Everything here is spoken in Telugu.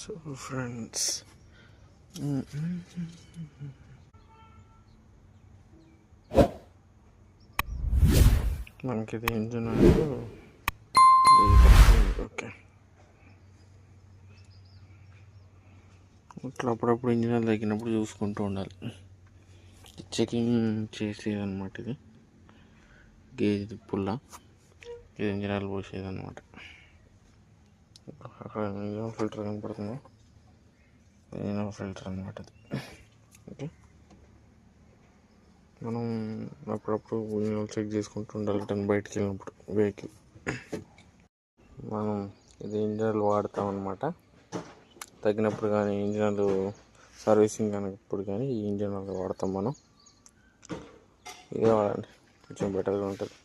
సో ఫ్రెండ్స్, మనకి ఇది ఇంజన్ ఓకే. ఇట్లా అప్పుడప్పుడు ఇంజిన్ ఆయిల్ తగ్గినప్పుడు చూసుకుంటూ ఉండాలి. చెకింగ్ చేసేది అనమాట. ఇది గేజ్ పుల్ల, ఇది ఇంజిన్ ఆయిల్ పోసేది అనమాట. అక్కడ ఇంజిన్ ఫిల్టర్ కనపడుతుంది, ఇంజిన్ ఫిల్టర్ అనమాట అది. ఓకే, మనం అప్పుడప్పుడు ఇంజిన్ చెక్ చేసుకుంటూ ఉండాలి. టన్ బయటికి వెళ్ళినప్పుడు వెహికల్ మనం ఇది ఇంజిన్ ఆయిల్ వాడతాం అనమాట. తగ్గినప్పుడు కానీ ఇంజిన్ ఆయిల్ సర్వీసింగ్ కానప్పుడు కానీ ఈ ఇంజిన్ ఆయిల్ వాడతాం మనం. ఇదే వాడండి, కొంచెం బెటర్గా ఉంటుంది.